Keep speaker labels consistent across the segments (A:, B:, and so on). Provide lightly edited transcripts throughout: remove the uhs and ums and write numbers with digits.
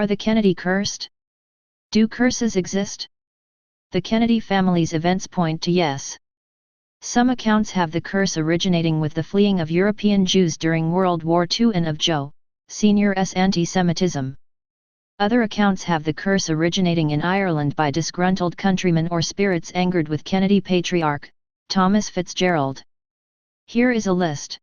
A: Are the Kennedy cursed? Do curses exist? The Kennedy family's events point to yes. Some accounts have the curse originating with the fleeing of European Jews during World War II and of Joe, Sr.'s anti-Semitism. Other accounts have the curse originating in Ireland by disgruntled countrymen or spirits angered with Kennedy patriarch, Thomas Fitzgerald. Here is a list.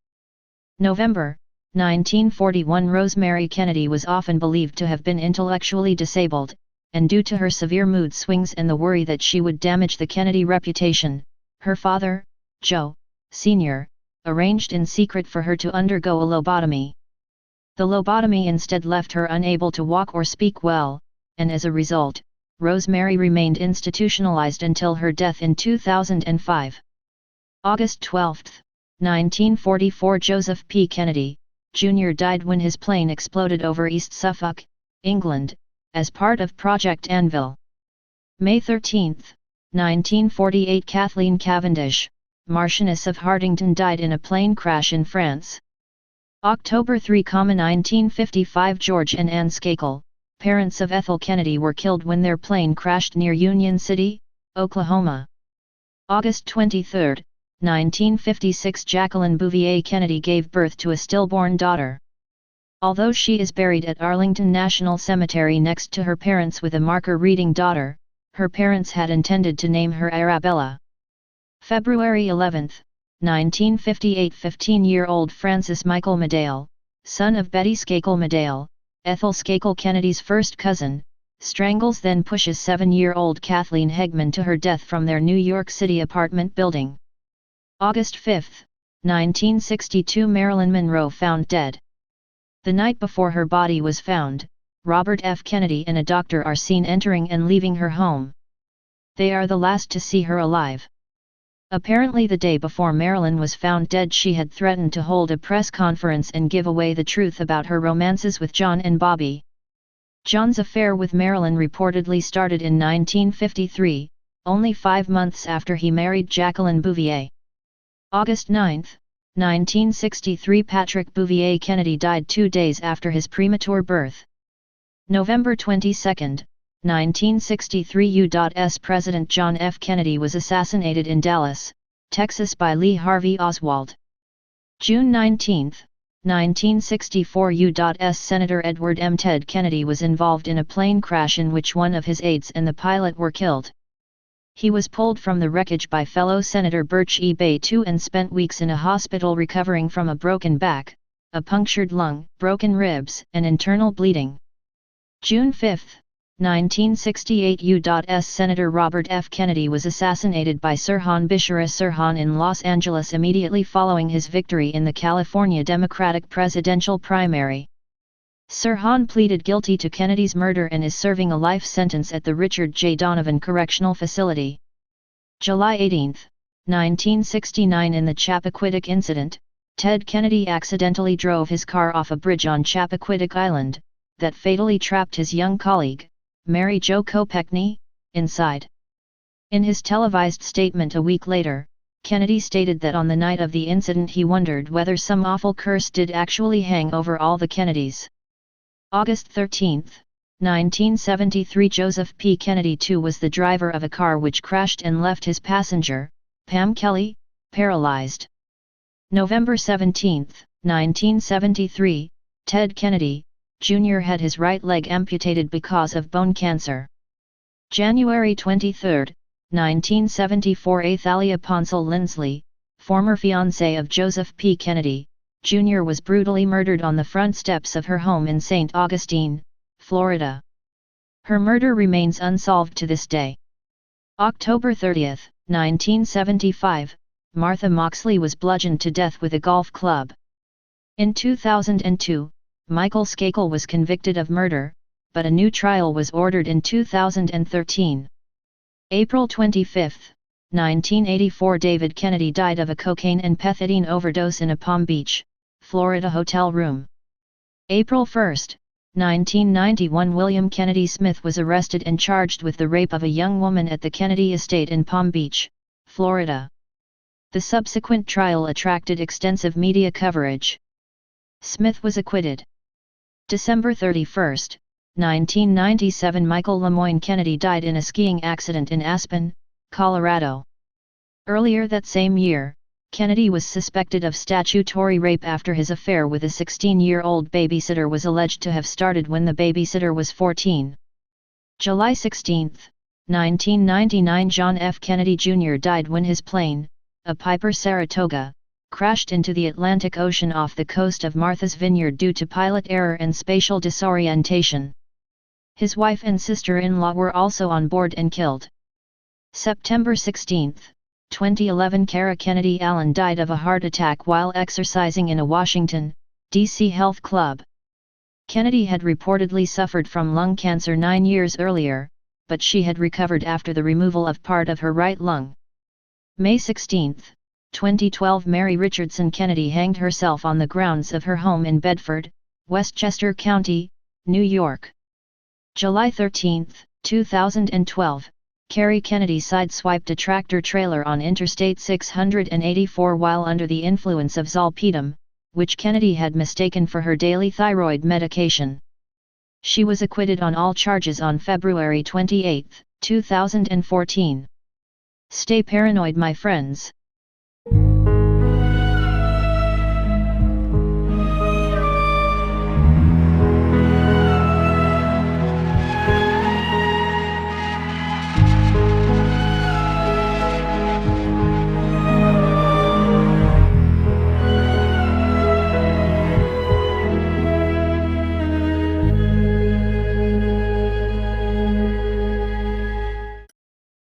A: November 1941. Rosemary Kennedy was often believed to have been intellectually disabled, and due to her severe mood swings and the worry that she would damage the Kennedy reputation, her father, Joe, Sr., arranged in secret for her to undergo a lobotomy. The lobotomy instead left her unable to walk or speak well, and as a result, Rosemary remained institutionalized until her death in 2005. August 12, 1944. Joseph P. Kennedy, Jr. died when his plane exploded over East Suffolk, England, as part of Project Anvil. May 13, 1948. Kathleen Cavendish, Marchioness of Hartington, died in a plane crash in France. October 3, 1955. George and Ann Skakel, parents of Ethel Kennedy, were killed when their plane crashed near Union City, Oklahoma. August 23, 1956. Jacqueline Bouvier Kennedy gave birth to a stillborn daughter. Although she is buried at Arlington National Cemetery next to her parents with a marker reading daughter, her parents had intended to name her Arabella. February 11, 1958. 15-year-old Francis Michael Medaille, son of Betty Skakel Medaille, Ethel Skakel Kennedy's first cousin, strangles then pushes 7-year-old Kathleen Hegman to her death from their New York City apartment building. August 5, 1962. Marilyn Monroe found dead. The night before her body was found, Robert F. Kennedy and a doctor are seen entering and leaving her home. They are the last to see her alive. Apparently the day before Marilyn was found dead, she had threatened to hold a press conference and give away the truth about her romances with John and Bobby. John's affair with Marilyn reportedly started in 1953, only 5 months after he married Jacqueline Bouvier. August 9, 1963. Patrick Bouvier Kennedy died 2 days after his premature birth. November 22, 1963. U.S. President John F. Kennedy was assassinated in Dallas, Texas by Lee Harvey Oswald. June 19, 1964. U.S. Senator Edward M. Ted Kennedy was involved in a plane crash in which one of his aides and the pilot were killed. He was pulled from the wreckage by fellow Senator Birch E. Bay II and spent weeks in a hospital recovering from a broken back, a punctured lung, broken ribs, and internal bleeding. June 5, 1968. U.S. Senator Robert F. Kennedy was assassinated by Sirhan Bishara Sirhan in Los Angeles immediately following his victory in the California Democratic presidential primary. Sirhan pleaded guilty to Kennedy's murder and is serving a life sentence at the Richard J. Donovan Correctional Facility. July 18, 1969. In the Chappaquiddick incident, Ted Kennedy accidentally drove his car off a bridge on Chappaquiddick Island, that fatally trapped his young colleague, Mary Jo Kopechne, inside. In his televised statement a week later, Kennedy stated that on the night of the incident he wondered whether some awful curse did actually hang over all the Kennedys. August 13, 1973. Joseph P. Kennedy II was the driver of a car which crashed and left his passenger, Pam Kelly, paralyzed. November 17, 1973. Ted Kennedy, Jr. had his right leg amputated because of bone cancer. January 23, 1974. Athalia Ponsell Lindsley, former fiancée of Joseph P. Kennedy, Jr. was brutally murdered on the front steps of her home in St. Augustine, Florida. Her murder remains unsolved to this day. October 30, 1975, Martha Moxley was bludgeoned to death with a golf club. In 2002, Michael Skakel was convicted of murder, but a new trial was ordered in 2013. April 25, 1984. David Kennedy died of a cocaine and pethidine overdose in a Palm Beach, Florida hotel room. April 1, 1991. William Kennedy Smith was arrested and charged with the rape of a young woman at the Kennedy estate in Palm Beach, Florida. The subsequent trial attracted extensive media coverage. Smith was acquitted. December 31, 1997 Michael Lemoyne Kennedy died in a skiing accident in Aspen, Colorado. Earlier that same year, Kennedy was suspected of statutory rape after his affair with a 16-year-old babysitter was alleged to have started when the babysitter was 14. July 16, 1999 John F. Kennedy Jr. died when his plane, a Piper Saratoga, crashed into the Atlantic Ocean off the coast of Martha's Vineyard due to pilot error and spatial disorientation. His wife and sister-in-law were also on board and killed. September 16, 2011 Cara Kennedy Allen died of a heart attack while exercising in a Washington, D.C. health club. Kennedy had reportedly suffered from lung cancer 9 years earlier, but she had recovered after the removal of part of her right lung. May 16, 2012 Mary Richardson Kennedy hanged herself on the grounds of her home in Bedford, Westchester County, New York. July 13, 2012, Carrie Kennedy sideswiped a tractor-trailer on Interstate 684 while under the influence of zolpidem, which Kennedy had mistaken for her daily thyroid medication. She was acquitted on all charges on February 28, 2014. Stay paranoid, my friends.